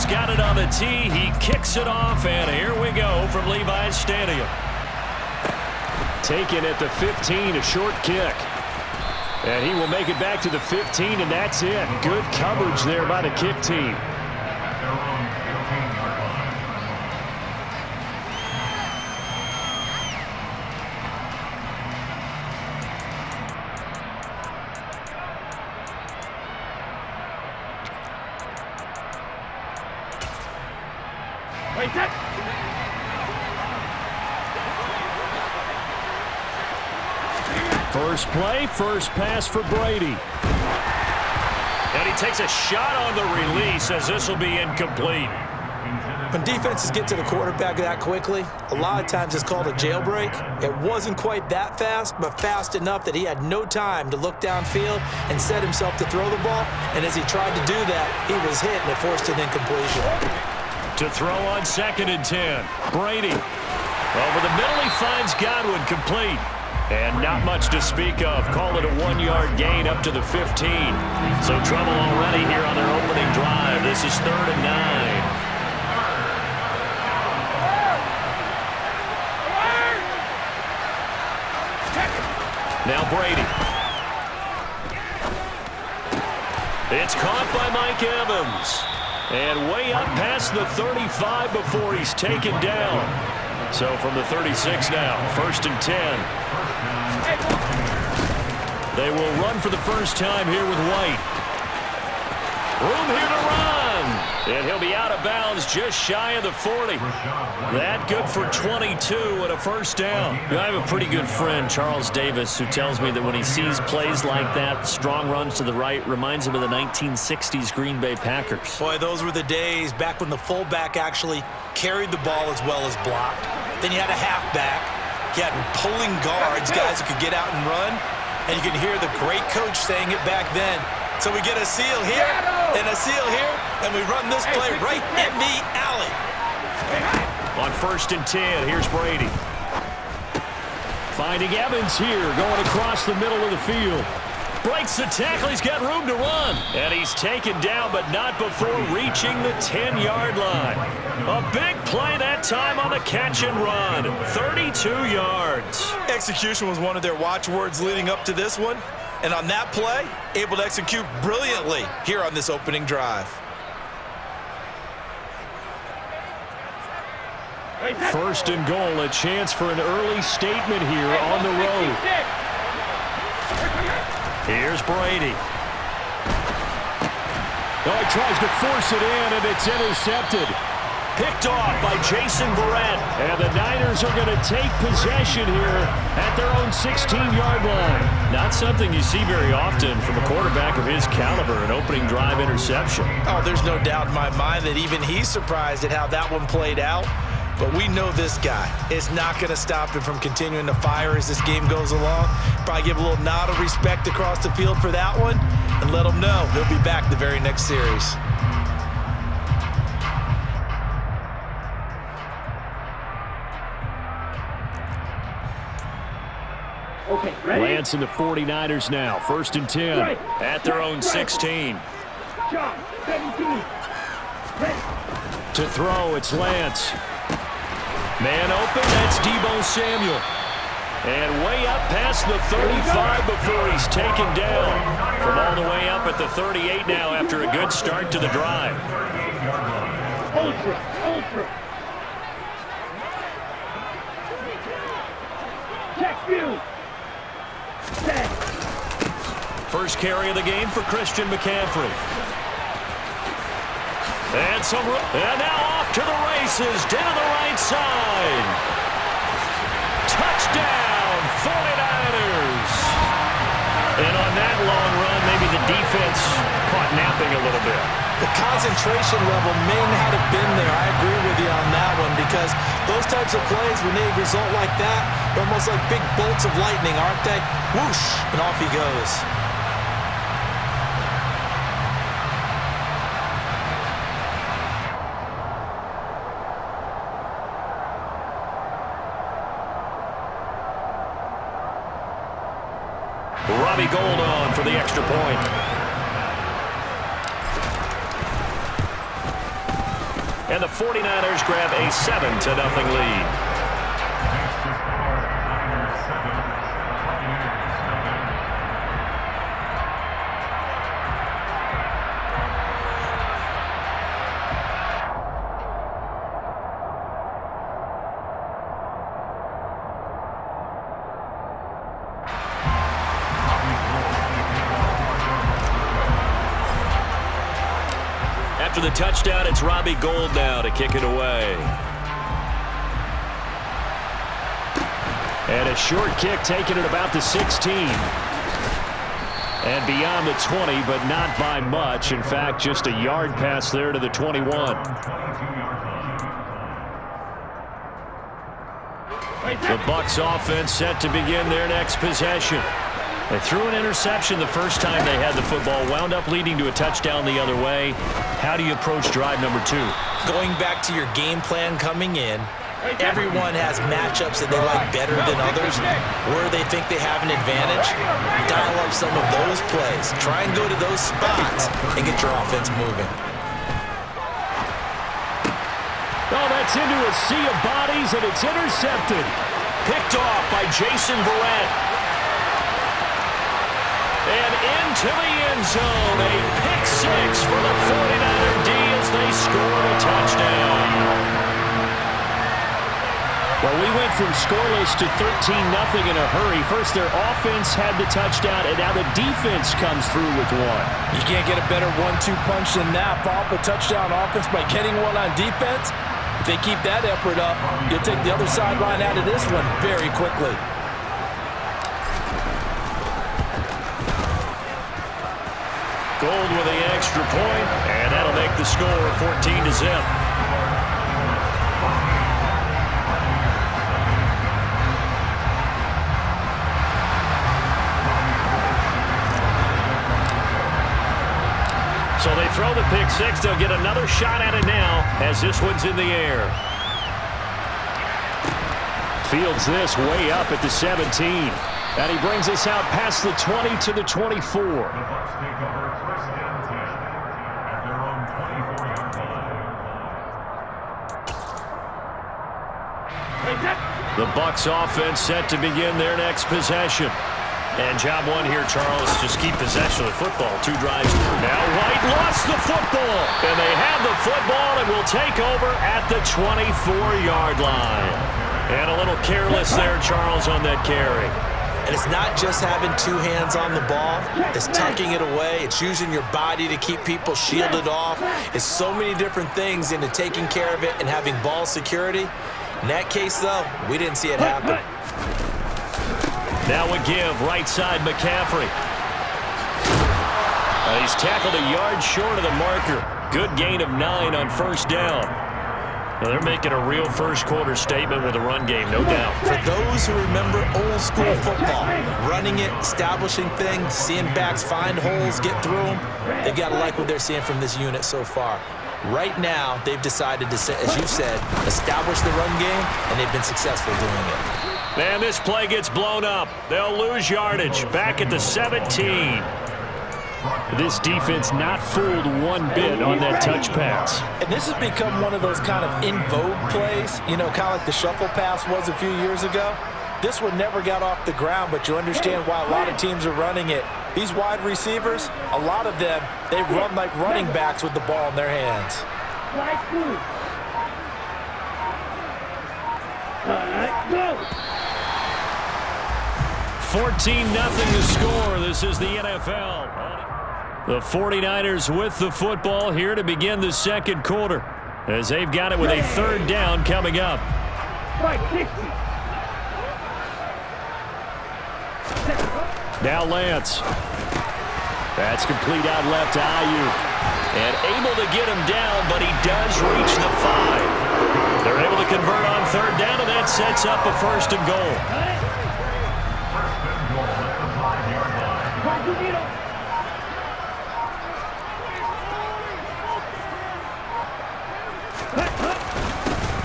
He's got it on the tee. He kicks it off, and here we go from Levi's Stadium. Taken at the 15, a short kick. And he will make it back to the 15, and that's it. Good coverage there by the kick team. First play, first pass for Brady. And he takes a shot on the release as this will be incomplete. When defenses get to the quarterback that quickly, a lot of times it's called a jailbreak. It wasn't quite that fast, but fast enough that he had no time to look downfield and set himself to throw the ball. And as he tried to do that, he was hit and it forced an incompletion. To throw on 2nd and 10. Brady. Over the middle, he finds Godwin complete. And not much to speak of. Call it a 1-yard gain up to the 15. So trouble already here on their opening drive. This is 3rd and 9. Now Brady. It's caught by Mike Evans. And way up past the 35 before he's taken down. So from the 36 now, 1st and 10. They will run for the first time here with White. Room here to run. And he'll be out of bounds just shy of the 40. That good for 22 and a first down. I have a pretty good friend, Charles Davis, who tells me that when he sees plays like that, strong runs to the right, reminds him of the 1960s Green Bay Packers. Boy, those were the days back when the fullback actually carried the ball as well as blocked. Then you had a halfback. You had pulling guards, guys who could get out and run. And you can hear the great coach saying it back then. So we get a seal here and a seal here, and we run this play right in the alley. On 1st and 10, here's Brady. Finding Evans here, going across the middle of the field. Breaks the tackle, he's got room to run. And he's taken down, but not before reaching the 10-yard line. A big play that time on the catch and run. 32 yards. Execution was one of their watchwords leading up to this one. And on that play, able to execute brilliantly here on this opening drive. 1st and goal, a chance for an early statement here on the road. Here's Brady. Oh, he tries to force it in, and it's intercepted. Picked off by Jason Verrett. And the Niners are going to take possession here at their own 16-yard line. Not something you see very often from a quarterback of his caliber, an opening drive interception. Oh, there's no doubt in my mind that even he's surprised at how that one played out. But we know this guy is not going to stop him from continuing to fire as this game goes along. Probably give a little nod of respect across the field for that one and let him know he'll be back the very next series. Okay, ready? Lance and the 49ers now. 1st and 10 right. At their own 16. John, 17. Ready. To throw, it's Lance. Man open, that's Deebo Samuel. And way up past the 35 before he's taken down. From all the way up at the 38 now after a good start to the drive. Ultra. Check view. Set. First carry of the game for Christian McCaffrey. And now off to the races, down the right side. Touchdown, 49ers. And on that long run, maybe the defense caught napping a little bit. The concentration level may not have been there. I agree with you on that one because those types of plays, when they result like that, they're almost like big bolts of lightning, aren't they? Whoosh, and off he goes. Robbie Gould on for the extra point. And the 49ers grab a 7-0 lead. After the touchdown, it's Robbie Gould now to kick it away. And a short kick taken at about the 16. And beyond the 20, but not by much. In fact, just a yard pass there to the 21. The Bucs offense set to begin their next possession. They threw an interception the first time they had the football, wound up leading to a touchdown the other way. How do you approach drive number 2? Going back to your game plan coming in, everyone has matchups that they like better than others, where they think they have an advantage. Dial up some of those plays. Try and go to those spots and get your offense moving. Oh, that's into a sea of bodies, and it's intercepted. Picked off by Jason Verrett. And into the end zone, a pick 6 for the 49er D as they scored a touchdown. Well, we went from scoreless to 13-0 in a hurry. First, their offense had the touchdown, and now the defense comes through with one. You can't get a better 1-2 punch than that. Follow up a touchdown offense by getting one on defense. If they keep that effort up, you'll take the other sideline out of this one very quickly. Gould with the extra point, and that'll make the score 14-0. So they throw the pick 6. They'll get another shot at it now as this one's in the air. Fields this way up at the 17. And he brings us out past the 20 to the 24. The Bucs offense set to begin their next possession. And job one here, Charles, just keep possession of the football. 2 drives. Now White lost the football. And they have the football and will take over at the 24-yard line. And a little careless there, Charles, on that carry. And it's not just having 2 hands on the ball. It's tucking it away. It's using your body to keep people shielded off. It's so many different things into taking care of it and having ball security. In that case, though, we didn't see it happen. Now a give, right side McCaffrey. He's tackled a yard short of the marker. Good gain of 9 on first down. Now they're making a real first-quarter statement with a run game, no doubt. For those who remember old-school football, running it, establishing things, seeing backs find holes, get through them, they've got to like what they're seeing from this unit so far. Right now, they've decided to, as you said, establish the run game, and they've been successful doing it. And this play gets blown up. They'll lose yardage back at the 17. This defense not fooled one bit on that touch pass. And this has become one of those kind of in vogue plays, you know, kind of like the shuffle pass was a few years ago. This one never got off the ground, but you understand why a lot of teams are running it. These wide receivers, a lot of them, they run like running backs with the ball in their hands. 14-0 to score. This is the NFL. The 49ers with the football here to begin the second quarter, as they've got it with a 3rd down coming up. Now Lance. That's complete out left to Ayuk. And able to get him down, but he does reach the 5. They're able to convert on 3rd down, and that sets up a 1st and goal.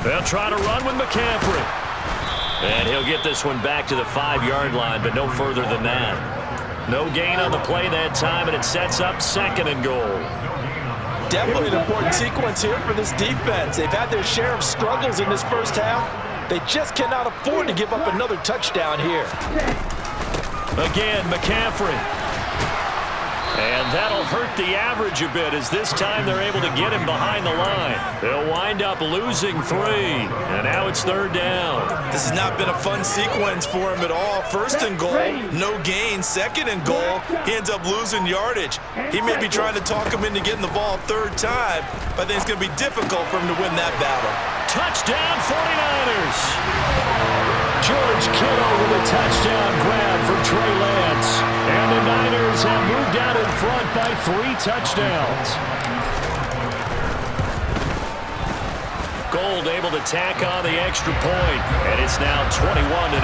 They'll try to run with McCaffrey. And he'll get this one back to the 5-yard line, but no further than that. No gain on the play that time, and it sets up 2nd and goal. Definitely an important sequence here for this defense. They've had their share of struggles in this first half. They just cannot afford to give up another touchdown here. Again, McCaffrey. And that'll hurt the average a bit as this time they're able to get him behind the line. They'll wind up losing 3. And now it's 3rd down. This has not been a fun sequence for him at all. 1st and goal, no gain. 2nd and goal, he ends up losing yardage. He may be trying to talk him into getting the ball 3rd time, but I think it's going to be difficult for him to win that battle. Touchdown 49ers. George Kittle with a touchdown grab for Trey Lance. And the Niners have moved out in front by 3 touchdowns. Gold able to tack on the extra point, and it's now 21-0.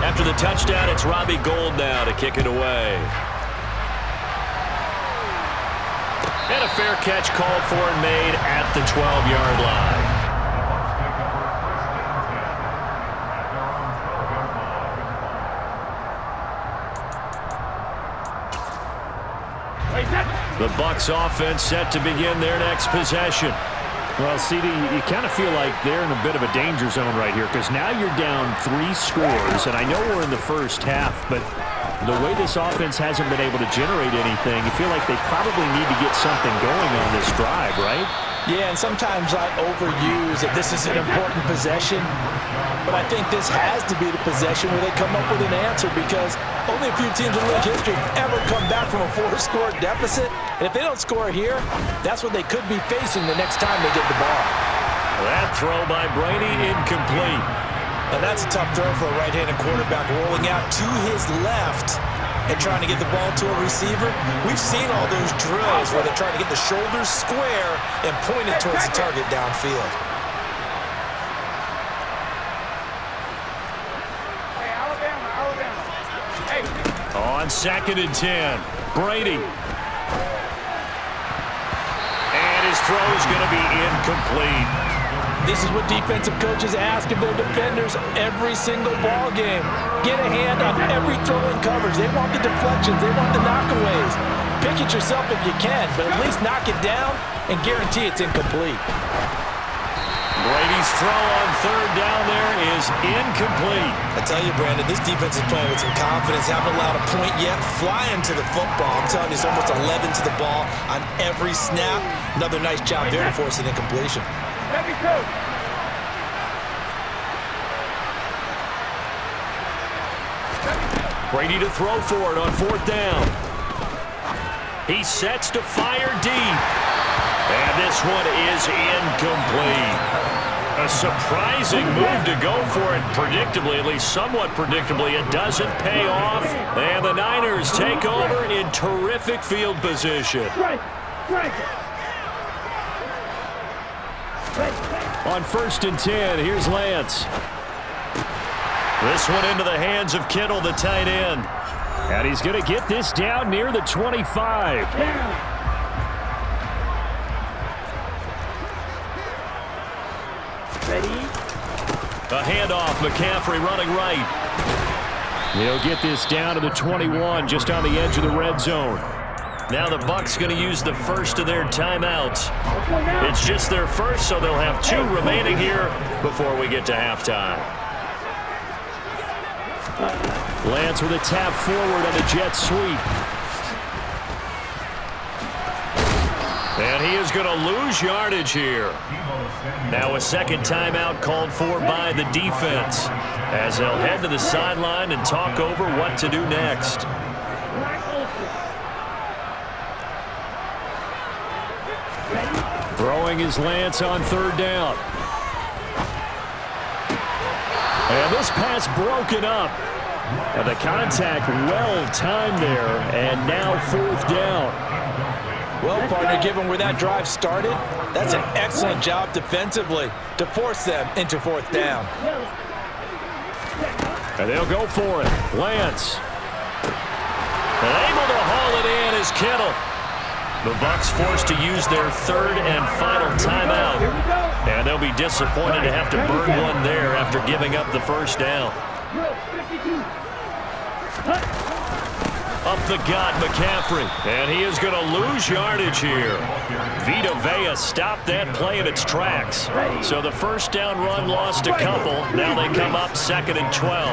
After the touchdown, it's Robbie Gould now to kick it away. And a fair catch called for and made at the 12-yard line. The Bucs offense set to begin their next possession. Well, CD, you kind of feel like they're in a bit of a danger zone right here because now you're down 3 scores, and I know we're in the first half, but the way this offense hasn't been able to generate anything, you feel like they probably need to get something going on this drive, right? Yeah, and sometimes I overuse that this is an important possession, but I think this has to be the possession where they come up with an answer because only a few teams in league history have ever come back from a 4-score deficit, and if they don't score here, that's what they could be facing the next time they get the ball. That throw by Brady incomplete. And that's a tough throw for a right-handed quarterback rolling out to his left and trying to get the ball to a receiver. We've seen all those drills where they're trying to get the shoulders square and point it towards the target downfield. On 2nd and 10, Brady. And his throw is going to be incomplete. This is what defensive coaches ask of their defenders every single ball game. Get a hand on every throw in coverage. They want the deflections. They want the knockaways. Pick it yourself if you can, but at least knock it down and guarantee it's incomplete. Brady's throw on 3rd down there is incomplete. I tell you, Brandon, this defense is playing with some confidence. Haven't allowed a point yet. Flying to the football. I'm telling you, it's almost 11 to the ball on every snap. Another nice job there to force an incompletion. Brady to throw for it on 4th down. He sets to fire deep. And this one is incomplete. A surprising move to go for it. Predictably, at least somewhat predictably, it doesn't pay off. And the Niners take over in terrific field position. On 1st and 10, here's Lance. This one into the hands of Kittle, the tight end. And he's going to get this down near the 25. A handoff, McCaffrey running right. He'll get this down to the 21, just on the edge of the red zone. Now the Bucs going to use the first of their timeouts. It's just their first, so they'll have 2 remaining here before we get to halftime. Lance with a tap forward on the jet sweep. And he is going to lose yardage here. Now a second timeout called for by the defense as they'll head to the sideline and talk over what to do next. Throwing is Lance on 3rd down. And this pass broken up. And the contact well timed there, and now 4th down. Well, partner, given where that drive started, that's an excellent job defensively to force them into 4th down. And they'll go for it. Lance. And able to haul it in is Kittle. The Bucs forced to use their 3rd and final timeout. And they'll be disappointed to have to burn one there after giving up the 1st down. Drill 52. Up the gut, McCaffrey. And he is going to lose yardage here. Vita Vea stopped that play in its tracks. So the first down run lost a couple. Now they come up 2nd and 12.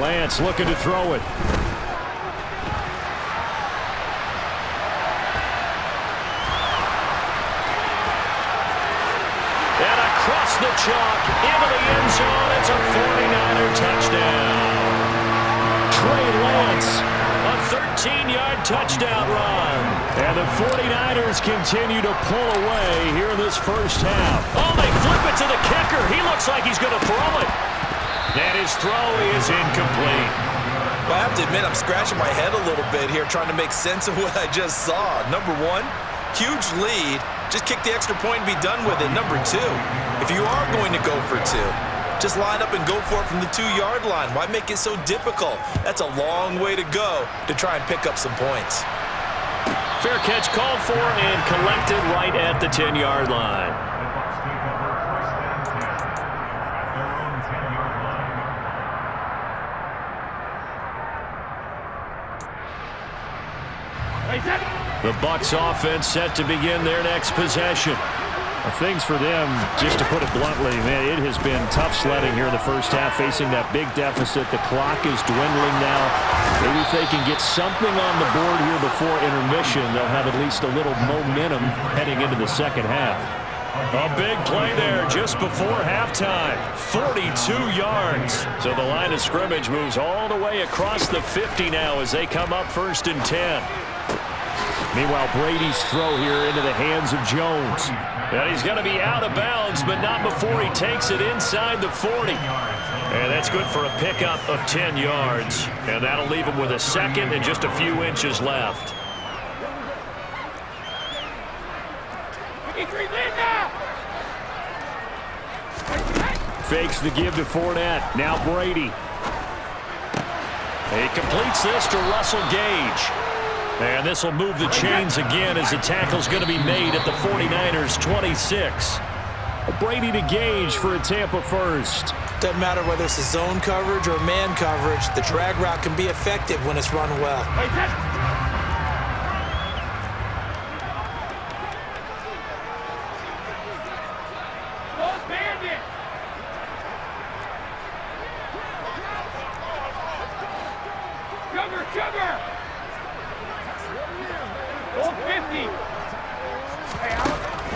Lance looking to throw it. And across the chalk, into the end zone. It's a 49er touchdown. Trey Lance, a 13-yard touchdown run. And the 49ers continue to pull away here in this first half. Oh, they flip it to the kicker. He looks like he's going to throw it. And his throw is incomplete. Well, I have to admit, I'm scratching my head a little bit here trying to make sense of what I just saw. Number one, huge lead. Just kick the extra point and be done with it. Number two, if you are going to go for two, just line up and go for it from the 2-yard line. Why make it so difficult? That's a long way to go to try and pick up some points. Fair catch called for and collected right at the 10-yard line. The Bucs offense set to begin their next possession. Things for them, just to put it bluntly, man, it has been tough sledding here in the first half, facing that big deficit. The clock is dwindling now. Maybe if they can get something on the board here before intermission, they'll have at least a little momentum heading into the second half. A big play there just before halftime. 42 yards. So the line of scrimmage moves all the way across the 50 now as they come up 1st and 10. Meanwhile, Brady's throw here into the hands of Jones. And he's going to be out of bounds, but not before he takes it inside the 40. And that's good for a pickup of 10 yards. And that'll leave him with a 2nd and just a few inches left. Fakes the give to Fournette. Now Brady. He completes this to Russell Gage. And this will move the chains again as the tackle's going to be made at the 49ers 26. Brady to Gage for a Tampa first. Doesn't matter whether it's a zone coverage or man coverage, the drag route can be effective when it's run well.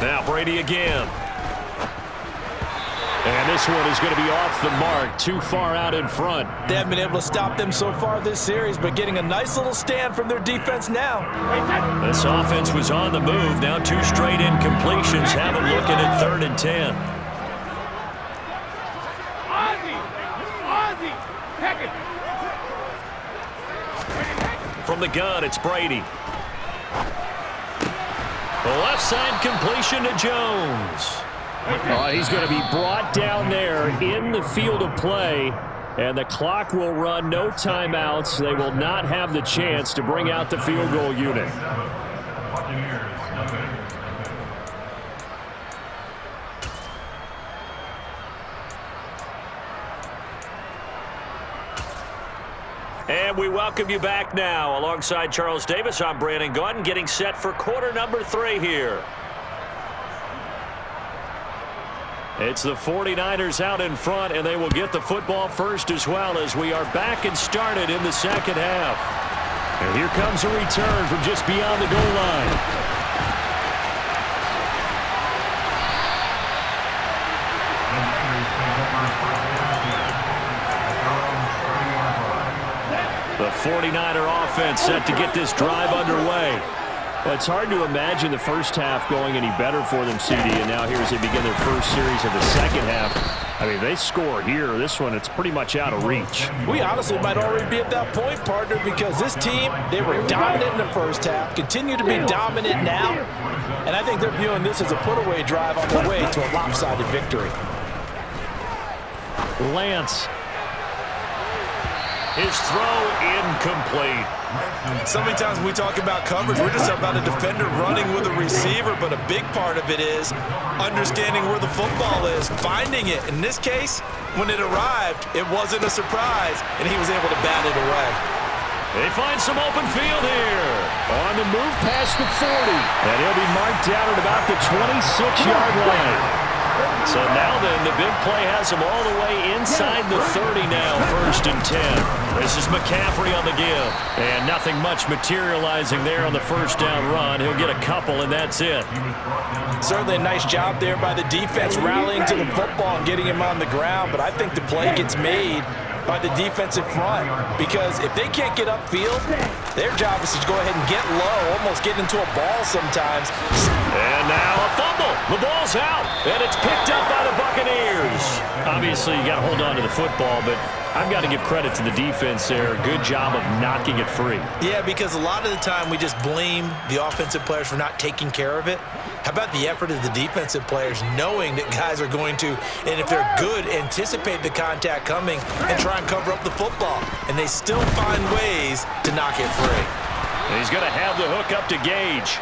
Now Brady again. And this one is going to be off the mark, too far out in front. They haven't been able to stop them so far this series, but getting a nice little stand from their defense now. This offense was on the move. Now 2 straight incompletions have them looking at 3rd and 10. From the gun, it's Brady. The left side completion to Jones. He's going to be brought down there in the field of play, and the clock will run, no timeouts. They will not have the chance to bring out the field goal unit. And we welcome you back now. Alongside Charles Davis, I'm Brandon Gaudin, getting set for quarter number 3 here. It's the 49ers out in front, and they will get the football first as well as we are back and started in the second half. And here comes a return from just beyond the goal line. The 49er offense set to get this drive underway. Well, it's hard to imagine the first half going any better for them, CD, and now here as they begin their first series of the second half. I mean, they score here. This one, it's pretty much out of reach. We honestly might already be at that point, partner, because this team, they were dominant in the first half, continue to be dominant now, and I think they're viewing this as a put-away drive on their way to a lopsided victory. Lance. His throw incomplete. So many times when we talk about coverage, we're just about a defender running with a receiver, but a big part of it is understanding where the football is, finding it. In this case, when it arrived, it wasn't a surprise, and he was able to bat it away. They find some open field here. On the move past the 40. And he'll be marked down at about the 26-yard line. So now then, the big play has him all the way inside the 30 now, 1st and 10. This is McCaffrey on the give. And nothing much materializing there on the first down run. He'll get a couple, and that's it. Certainly a nice job there by the defense rallying to the football and getting him on the ground, but I think the play gets made by the defensive front, because if they can't get upfield, their job is to go ahead and get low, almost get into a ball sometimes. And now a fumble. The ball's out, and it's picked up by the Buccaneers. Obviously, you got to hold on to the football, but I've got to give credit to the defense there. Good job of knocking it free. Yeah, because a lot of the time we just blame the offensive players for not taking care of it. How about the effort of the defensive players knowing that guys are going to, and if they're good, anticipate the contact coming and try and cover up the football. And they still find ways to knock it free. And he's going to have the hook up to Gage.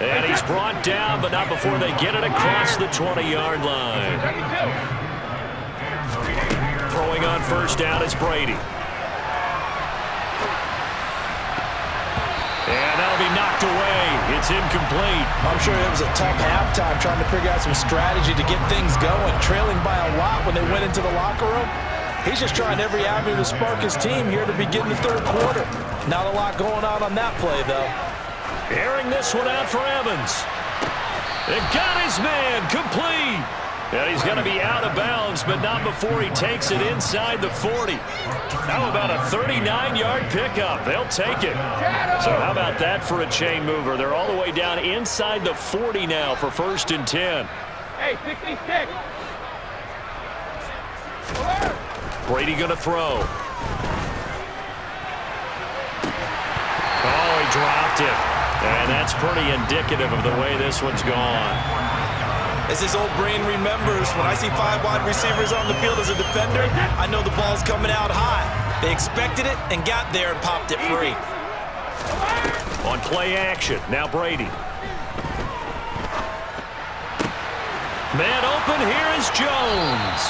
And he's brought down, but not before they get it across the 20-yard line. Throwing on first down is Brady. And that'll be knocked away. It's incomplete. I'm sure it was a tough halftime trying to figure out some strategy to get things going, trailing by a lot when they went into the locker room. He's just trying every avenue to spark his team here to begin the 3rd quarter. Not a lot going on that play, though. Airing this one out for Evans. They got his man complete. And he's going to be out of bounds, but not before he takes it inside the 40. How about a 39-yard pickup? They'll take it. So how about that for a chain mover? They're all the way down inside the 40 now for 1st and 10. Hey, 66. Brady going to throw. Oh, he dropped it. And that's pretty indicative of the way this one's gone. As his old brain remembers, when I see 5 wide receivers on the field as a defender, I know the ball's coming out high. They expected it and got there and popped it free. On play action, now Brady. Man open, here is Jones.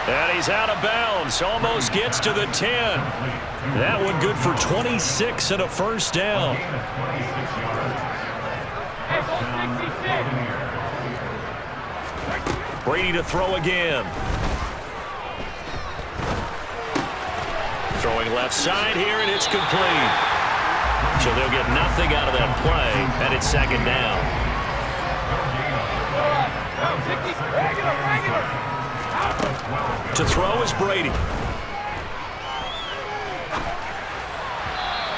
And he's out of bounds, almost gets to the 10. That one good for 26 and a first down. Brady to throw again. Throwing left side here, and it's complete. So they'll get nothing out of that play, and it's 2nd down. To throw is Brady.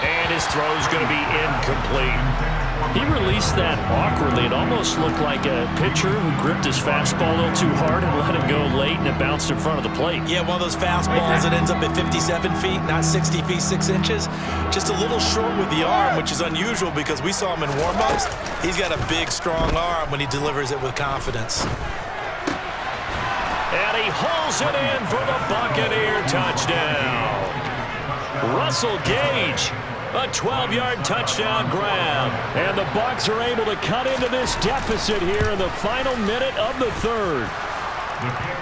And his throw's going to be incomplete. He released that awkwardly. It almost looked like a pitcher who gripped his fastball a little too hard and let it go late, and it bounced in front of the plate. Yeah, one of those fastballs that ends up at 57 feet, not 60 feet, 6 inches. Just a little short with the arm, which is unusual because we saw him in warm-ups. He's got a big, strong arm when he delivers it with confidence. And he hauls it in for the Buccaneer touchdown. Russell Gage. A 12-yard touchdown grab. And the Bucs are able to cut into this deficit here in the final minute of the 3rd.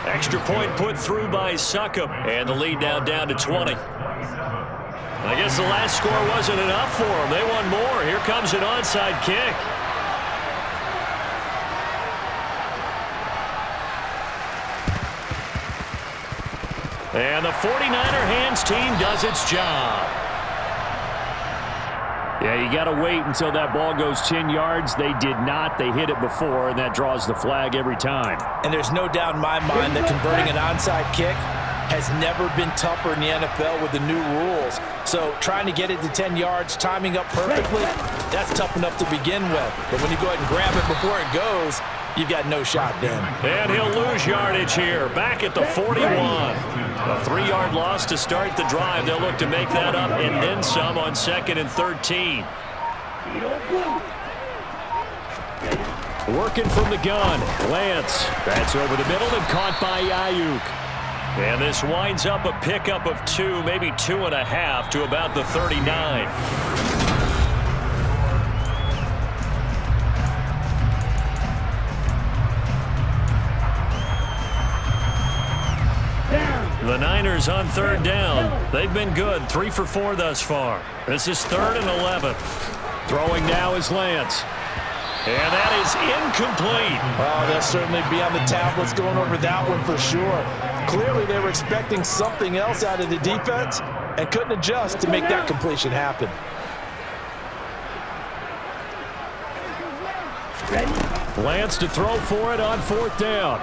Extra point put through by Succop. And the lead now down to 20. I guess the last score wasn't enough for them. They won more. Here comes an onside kick. And the 49er hands team does its job. Yeah, you got to wait until that ball goes 10 yards. They did not. They hit it before, and that draws the flag every time. And there's no doubt in my mind that converting an onside kick has never been tougher in the NFL with the new rules. So trying to get it to 10 yards, timing up perfectly, that's tough enough to begin with. But when you go ahead and grab it before it goes, you've got no shot then. And he'll lose yardage here, back at the 41. A 3-yard loss to start the drive. They'll look to make that up and then some on 2nd and 13. Working from the gun. Lance. That's over the middle and caught by Ayuk. And this winds up a pickup of 2, maybe 2.5 to about the 39. The Niners on 3rd down. They've been good, 3 for 4 thus far. This is 3rd and 11. Throwing now is Lance. And that is incomplete. Oh, they'll certainly be on the tablets going over that one for sure. Clearly they were expecting something else out of the defense and couldn't adjust to make that completion happen. Lance to throw for it on 4th down.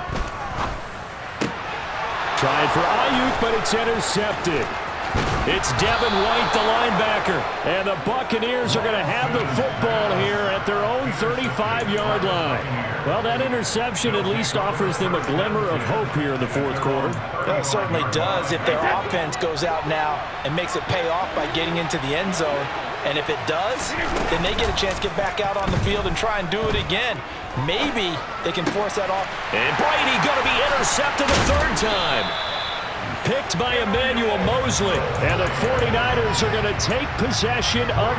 Trying for Ayuk, but it's intercepted. It's Devin White, the linebacker. And the Buccaneers are going to have the football here at their own 35-yard line. Well, that interception at least offers them a glimmer of hope here in the 4th quarter. It certainly does if their offense goes out now and makes it pay off by getting into the end zone. And if it does, then they get a chance to get back out on the field and try and do it again. Maybe they can force that off. And Brady going to be intercepted a 3rd time. Picked by Emmanuel Mosley. And the 49ers are going to take possession of